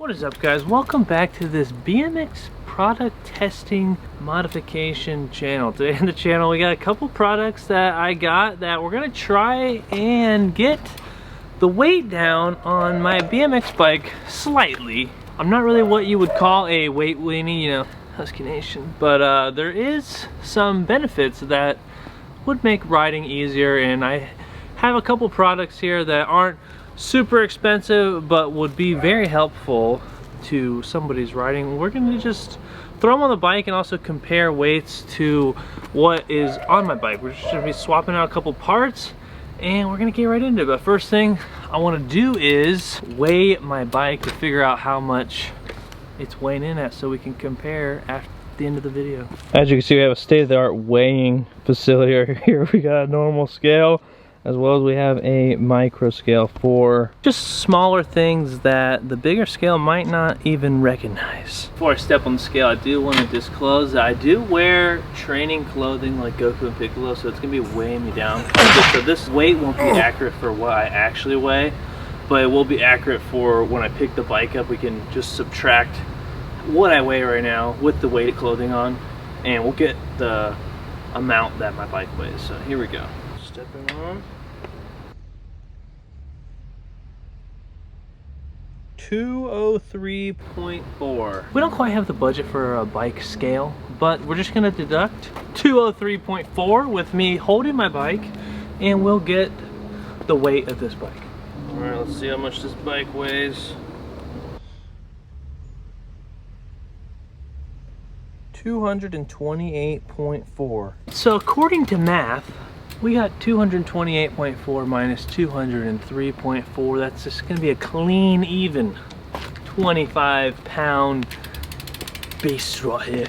What is up, guys? Welcome back to this BMX product testing modification channel. Today on the channel we got a couple products that I got that we're gonna try and get the weight down on my BMX bike slightly. I'm not really what you would call a weight weenie, you know, Husky Nation, but there is some benefits that would make riding easier, and I have a couple products here that aren't super expensive but would be very helpful to somebody's riding. We're going to just throw them on the bike and also compare weights to what is on my bike. We're just going to be swapping out a couple parts and we're going to get right into it. But first thing I want to do is weigh my bike to figure out how much it's weighing in at so we can compare at the end of the video. As you can see, we have a state-of-the-art weighing facility right here. We got a normal scale, as well as we have a micro scale for just smaller things that the bigger scale might not even recognize. Before I step on the scale, I do want to disclose that I do wear training clothing like Goku and Piccolo, so it's going to be weighing me down. So this weight won't be accurate for what I actually weigh, but it will be accurate for when I pick the bike up. We can just subtract what I weigh right now with the weighted clothing on, and we'll get the amount that my bike weighs. So here we go. Stepping on. 203.4. We don't quite have the budget for a bike scale, but we're just gonna deduct 203.4 with me holding my bike, and we'll get the weight of this bike. All right, let's see how much this bike weighs. 228.4. So according to math, we got 228.4 minus 203.4. That's just gonna be a clean, even 25-pound beast right here.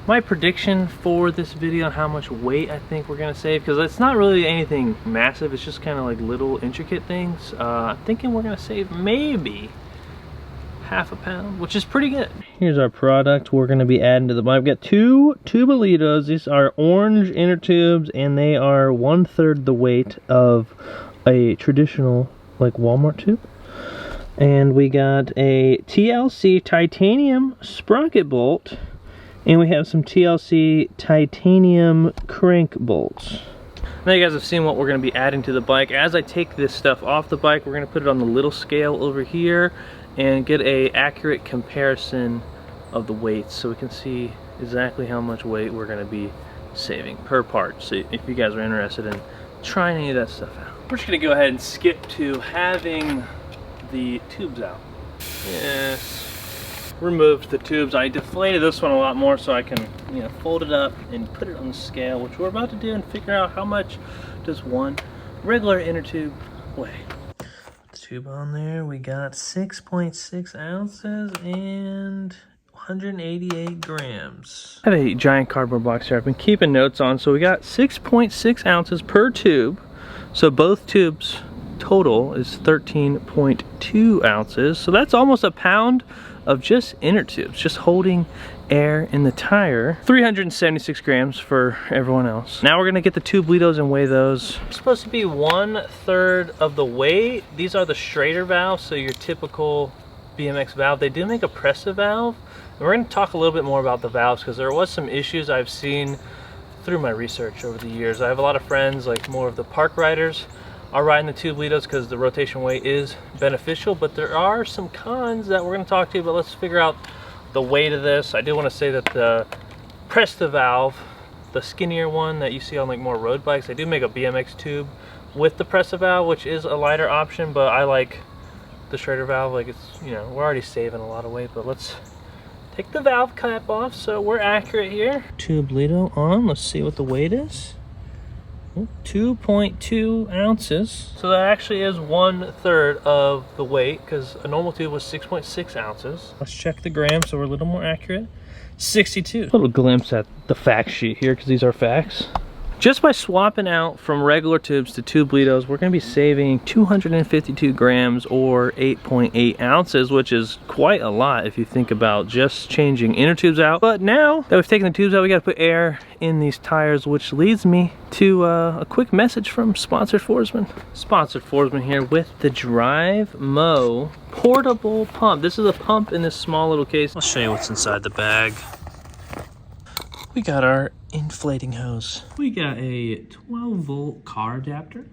My prediction for this video on how much weight I think we're gonna save, because it's not really anything massive, it's just kind of like little intricate things. I'm thinking we're gonna save maybe half a pound, which is pretty good. Here's our product we're going to be adding to the bike. I've got two Tubolitos. These are orange inner tubes, and they are 1/3 the weight of a traditional like Walmart tube. And we got a TLC titanium sprocket bolt, and we have some TLC titanium crank bolts. Now you guys have seen what we're going to be adding to the bike. As I take this stuff off the bike, we're going to put it on the little scale over here and get a accurate comparison of the weights so we can see exactly how much weight we're going to be saving per part. So if you guys are interested in trying any of that stuff out, we're just going to go ahead and skip to having the tubes out. Yes, removed the tubes. I deflated this one a lot more so I can, you know, fold it up and put it on the scale, which we're about to do, and figure out how much does one regular inner tube weigh. Tube on there, we got 6.6 ounces and 188 grams. I have a giant cardboard box here I've been keeping notes on. So we got 6.6 ounces per tube, so both tubes total is 13.2 ounces. So that's almost a pound of just inner tubes, just holding air in the tire. 376 grams for everyone else. Now we're gonna get the Tubolitos and weigh those. It's supposed to be 1/3 of the weight. These are the Schrader valves, so your typical BMX valve. They do make a Pressa valve, and we're gonna talk a little bit more about the valves because there was some issues I've seen through my research over the years. I have a lot of friends, like more of the park riders, are riding the Tubolitos because the rotation weight is beneficial, but there are some cons that we're going to talk to you about. Let's figure out the weight of this. I do want to say that the Presta valve, the skinnier one that you see on like more road bikes, they do make a BMX tube with the Presta valve, which is a lighter option, but I like the Schrader valve. Like, it's, you know, we're already saving a lot of weight, but let's take the valve cap off so we're accurate here. Tubolito on, let's see what the weight is. 2.2 ounces. So that actually is 1/3 of the weight, because a normal tube was 6.6 ounces. Let's check the grams so we're a little more accurate. 62. A little glimpse at the fact sheet here, because these are facts. Just by swapping out from regular tubes to Tubolitos, we're going to be saving 252 grams or 8.8 ounces, which is quite a lot if you think about just changing inner tubes out. But now that we've taken the tubes out, we got to put air in these tires, which leads me to a quick message from sponsored Foresman. Sponsored Foresman here with the Drivemo portable pump. This is a pump in this small little case. I'll show you what's inside the bag. We got our inflating hose. We got a 12-volt car adapter.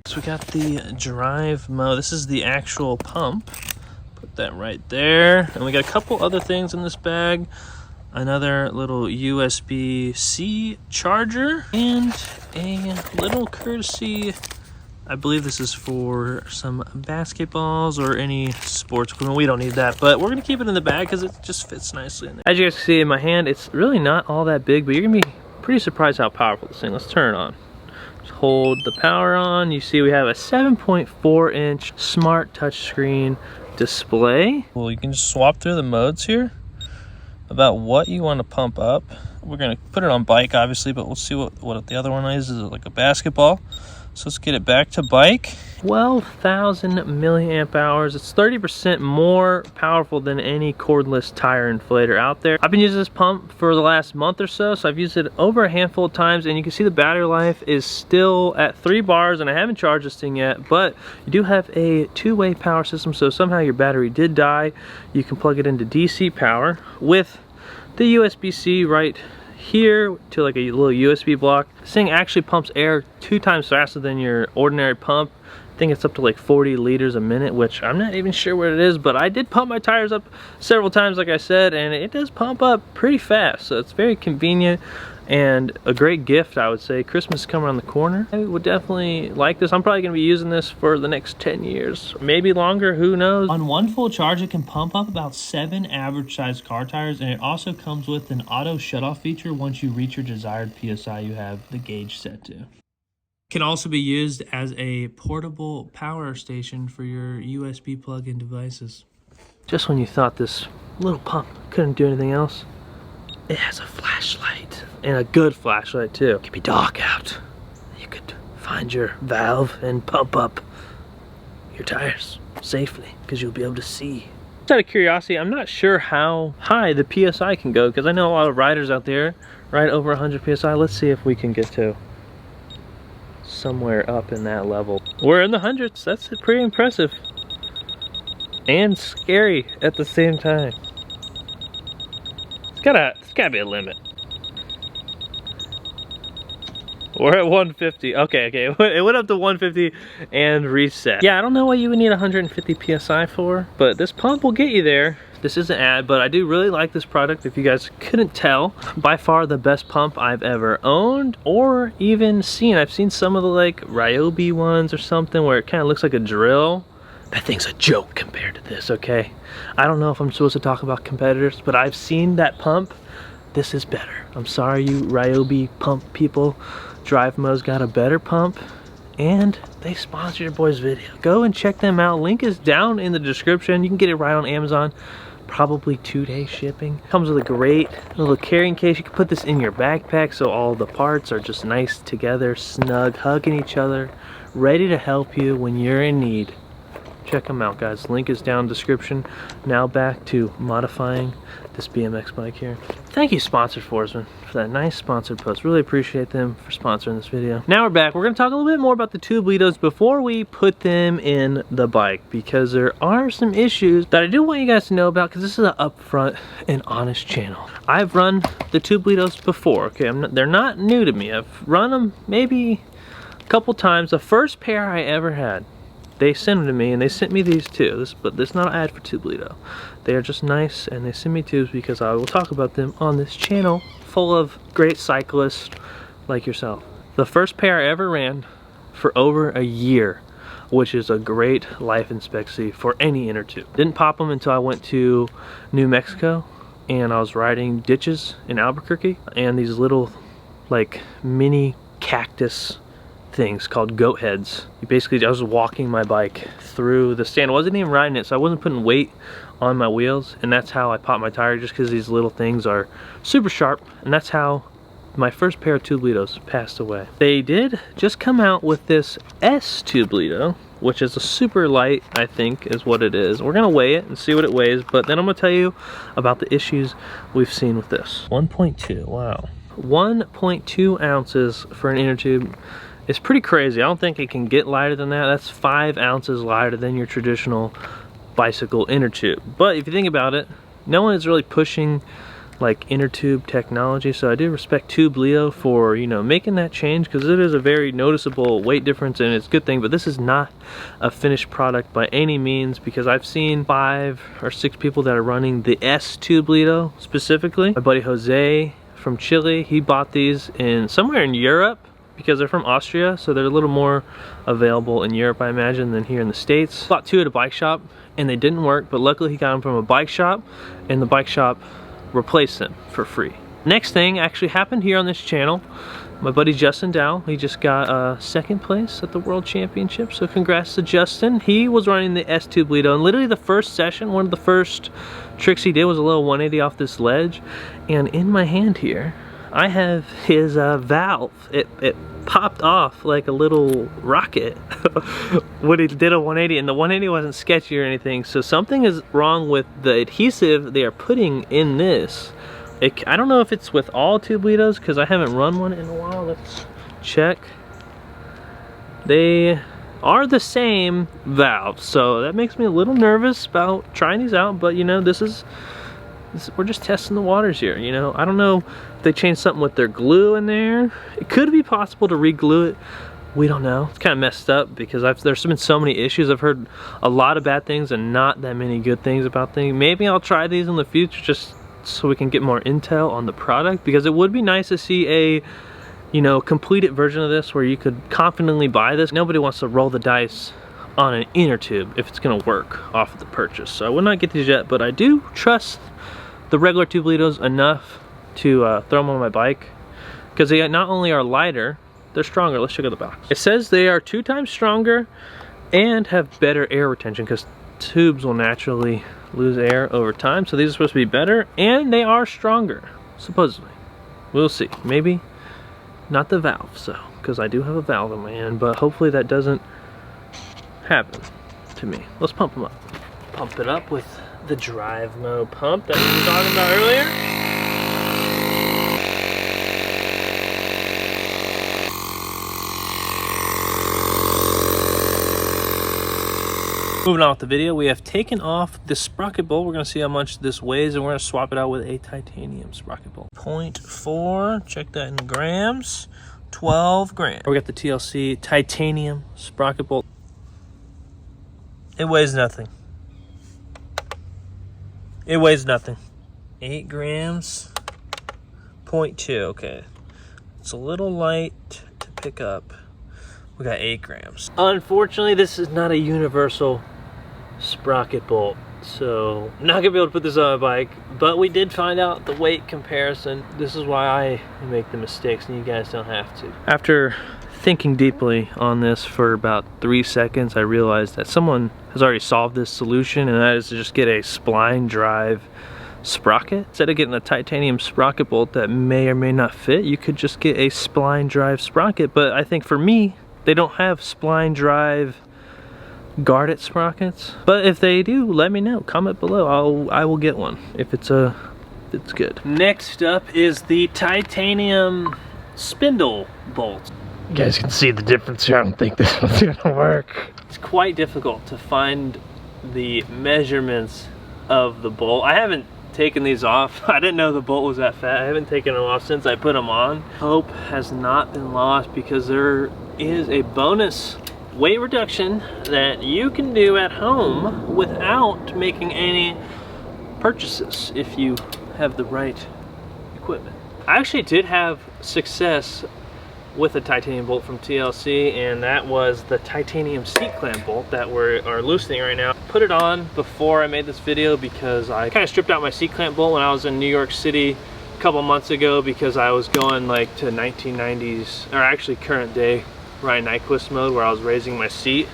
So we got the Drivemo. This is the actual pump. Put that right there. And we got a couple other things in this bag. Another little USB-C charger and a little courtesy, I believe this is for some basketballs or any sports equipment. We don't need that, but we're gonna keep it in the bag because it just fits nicely in there. As you guys can see in my hand, it's really not all that big, but you're gonna be pretty surprised how powerful this thing. Let's turn it on. Just hold the power on. You see we have a 7.4-inch smart touchscreen display. Well, you can just swap through the modes here about what you want to pump up. We're gonna put it on bike, obviously, but we'll see what the other one is. Is it like a basketball? So let's get it back to bike. 12,000 milliamp hours. It's 30% more powerful than any cordless tire inflator out there. I've been using this pump for the last month or so, so I've used it over a handful of times, and you can see the battery life is still at 3 bars, and I haven't charged this thing yet, but you do have a two-way power system, so somehow your battery did die, you can plug it into DC power with the USB-C right here to like a little USB block. This thing actually pumps air 2 times faster than your ordinary pump. I think it's up to like 40 liters a minute, which I'm not even sure what it is, but I did pump my tires up several times, like I said, and it does pump up pretty fast. So it's very convenient and a great gift, I would say. Christmas is coming around the corner. I would definitely like this. I'm probably gonna be using this for the next 10 years, maybe longer, who knows. On one full charge, it can pump up about 7 average sized car tires, and it also comes with an auto shutoff feature once you reach your desired PSI you have the gauge set to. Can also be used as a portable power station for your USB plug-in devices. Just when you thought this little pump couldn't do anything else, it has a flashlight, and a good flashlight too. It could be dark out. You could find your valve and pump up your tires safely because you'll be able to see. Just out of curiosity, I'm not sure how high the PSI can go because I know a lot of riders out there ride over 100 PSI. Let's see if we can get to somewhere up in that level. We're in the hundreds. That's pretty impressive and scary at the same time. It's gotta be a limit. We're at 150. Okay, it went up to 150 and reset. Yeah, I don't know what you would need 150 PSI for, but this pump will get you there. This is an ad, but I do really like this product. If you guys couldn't tell, by far the best pump I've ever owned or even seen. I've seen some of the like Ryobi ones or something where it kind of looks like a drill. That thing's a joke compared to this, okay? I don't know if I'm supposed to talk about competitors, but I've seen that pump. This is better. I'm sorry, you Ryobi pump people. Drivemo's got a better pump, and they sponsor your boy's video. Go and check them out. Link is down in the description. You can get it right on Amazon. Probably 2-day shipping. Comes with a great little carrying case. You can put this in your backpack so all the parts are just nice together, snug, hugging each other, ready to help you when you're in need. Check them out, guys. Link is down in the description. Now back to modifying this BMX bike here. Thank you, Sponsored Foresman, for that nice sponsored post. Really appreciate them for sponsoring this video. Now we're back. We're going to talk a little bit more about the Tubolitos before we put them in the bike, because there are some issues that I do want you guys to know about, because this is an upfront and honest channel. I've run the Tubolitos before, okay? They're not new to me. I've run them maybe a couple times. The first pair I ever had, they sent them to me, and they sent me these too. But this is not an ad for Tubolito. They are just nice, and they send me tubes because I will talk about them on this channel full of great cyclists like yourself. The first pair I ever ran for over a year, which is a great life expectancy for any inner tube. Didn't pop them until I went to New Mexico, and I was riding ditches in Albuquerque, and these little like mini cactus things called goat heads. I was walking my bike through the stand. I wasn't even riding it, so I wasn't putting weight on my wheels, and that's how I popped my tire, just because these little things are super sharp, and that's how my first pair of Tubolitos passed away. They did just come out with this S Tubolito, which is a super light, I think is what it is. We're gonna weigh it and see what it weighs, but then I'm gonna tell you about the issues we've seen with this. 1.2, wow. 1.2 ounces for an inner tube is pretty crazy. I don't think it can get lighter than that. That's 5 ounces lighter than your traditional bicycle inner tube. But if you think about it, no one is really pushing like inner tube technology, so I do respect Tubolitos for, you know, making that change, because it is a very noticeable weight difference and it's a good thing. But this is not a finished product by any means, because I've seen 5 or 6 people that are running the S Tubolito specifically. My buddy Jose from Chile, he bought these in somewhere in Europe, because they're from Austria, so they're a little more available in Europe, I imagine, than here in the States. Bought 2 at a bike shop and they didn't work, but luckily he got them from a bike shop, and the bike shop replaced them for free. Next thing actually happened here on this channel. My buddy Justin Dow, he just got 2nd place at the World Championship, so congrats to Justin. He was running the S Tubolito, and literally the first session, one of the first tricks he did was a little 180 off this ledge, and in my hand here I have his valve. It popped off like a little rocket when he did a 180, and the 180 wasn't sketchy or anything, so something is wrong with the adhesive they are putting in this. I don't know if it's with all Tubolitos, because I haven't run one in a while. Let's check. They are the same valve, so that makes me a little nervous about trying these out, but you know, we're just testing the waters here, you know. I don't know if they changed something with their glue in there. It could be possible to re-glue it. We don't know. It's kind of messed up, because there's been so many issues. I've heard a lot of bad things and not that many good things about things. Maybe I'll try these in the future just so we can get more intel on the product, because it would be nice to see a, you know, completed version of this where you could confidently buy this. Nobody wants to roll the dice on an inner tube if it's gonna work off of the purchase. So I would not get these yet, but I do trust the regular Tubolitos enough to throw them on my bike, because they not only are lighter, they're stronger. Let's check out the box. It says they are 2 times stronger and have better air retention, because tubes will naturally lose air over time, so these are supposed to be better, and they are stronger, supposedly. We'll see. Maybe not the valve, so, because I do have a valve in my hand, but hopefully that doesn't happen to me. Let's pump them up. Pump it up with the Drivemo pump that we were talking about earlier. Moving on with the video, we have taken off the sprocket bolt. We're going to see how much this weighs, and we're going to swap it out with a titanium sprocket bolt. 0.4, check that in grams, 12 grams. We got the TLC titanium sprocket bolt. It weighs nothing. It weighs nothing. 8 grams, 0.2, okay. It's a little light to pick up. We got 8 grams. Unfortunately, this is not a universal sprocket bolt, so I'm not gonna be able to put this on my bike, but we did find out the weight comparison. This is why I make the mistakes and you guys don't have to. After thinking deeply on this for about 3 seconds, I realized that someone has already solved this solution, and that is to just get a spline drive sprocket. Instead of getting a titanium sprocket bolt that may or may not fit, you could just get a spline drive sprocket. But I think for me, they don't have spline drive guarded sprockets, but if they do, let me know. Comment below. I will get one if it's good. Next up is the titanium spindle bolt. You guys can see the difference here. I don't think this one's gonna work. It's quite difficult to find the measurements of the bolt. I haven't taken these off. I didn't know the bolt was that fat. I haven't taken them off since I put them on. Hope has not been lost, because there is a bonus weight reduction that you can do at home without making any purchases if you have the right equipment. I actually did have success with a titanium bolt from TLC, and that was the titanium seat clamp bolt that we are loosening right now. Put it on before I made this video because I kind of stripped out my seat clamp bolt when I was in New York City a couple months ago, because I was going like to 1990s, or actually current day Ryan Nyquist mode, where I was raising my seat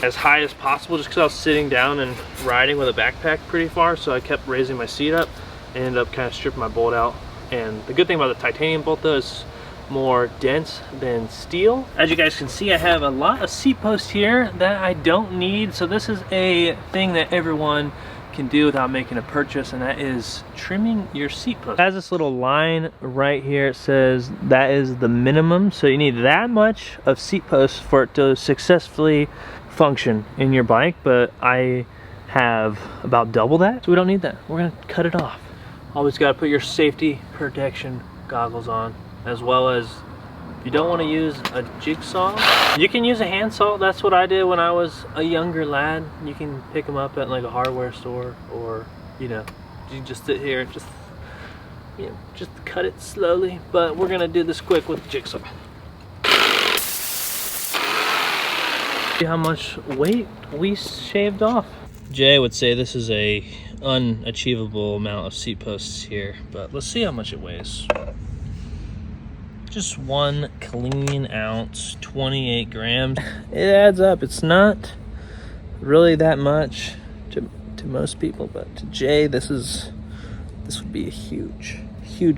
as high as possible just because I was sitting down and riding with a backpack pretty far, so I kept raising my seat up and ended up kind of stripping my bolt out And the good thing about the titanium bolt though is more dense than steel. As you guys can see, I have a lot of seat posts here that I don't need, so this is a thing that everyone can do without making a purchase, and that is trimming your seat post. It has this little line right here. It says that is the minimum, so you need that much of seat posts for it to successfully function in your bike, but I have about double that, so we don't need that. We're gonna cut it off. Always got to put your safety protection goggles on, as well as if you don't want to use a jigsaw, you can use a hand saw. That's what I did when I was a younger lad. You can pick them up at like a hardware store, or you know, you just sit here and just cut it slowly. But we're gonna do this quick with the jigsaw. See how much weight we shaved off. Jay would say this is a unachievable amount of seat posts here, but let's see how much it weighs. Just 1 clean ounce, 28 grams. It adds up. It's not really that much to most people, but to Jay, this would be a huge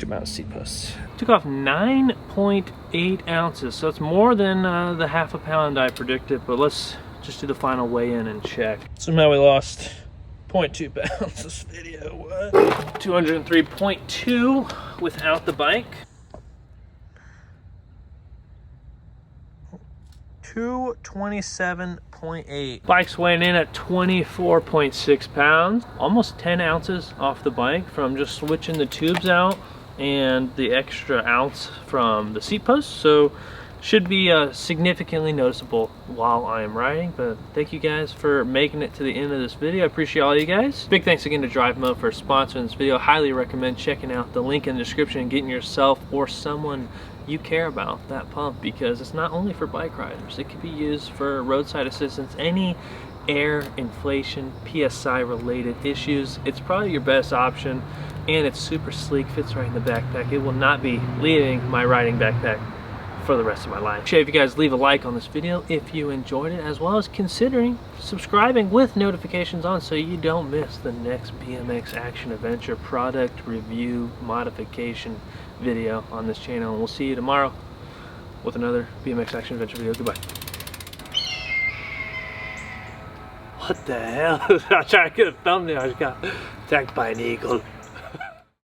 amount of seat posts. Took off 9.8 ounces, so it's more than the half a pound I predicted, but let's just do the final weigh-in and check. Somehow we lost 0.2 pounds this video. What? 203.2 without the bike. 227.8. Bike's weighing in at 24.6 pounds. Almost 10 ounces off the bike from just switching the tubes out and the extra ounce from the seat post. So should be significantly noticeable while I am riding. But thank you guys for making it to the end of this video. I appreciate all you guys. Big thanks again to Drivemo for sponsoring this video. Highly recommend checking out the link in the description and getting yourself or someone you care about that pump, because it's not only for bike riders. It can be used for roadside assistance, any air, inflation, PSI related issues. It's probably your best option, and it's super sleek, fits right in the backpack. It will not be leaving my riding backpack for the rest of my life. Appreciate if you guys leave a like on this video if you enjoyed it, as well as considering subscribing with notifications on so you don't miss the next BMX action adventure product review modification video on this channel. And we'll see you tomorrow with another BMX action adventure video. Goodbye. What the hell? I was trying to get a thumbnail. I just got attacked by an eagle.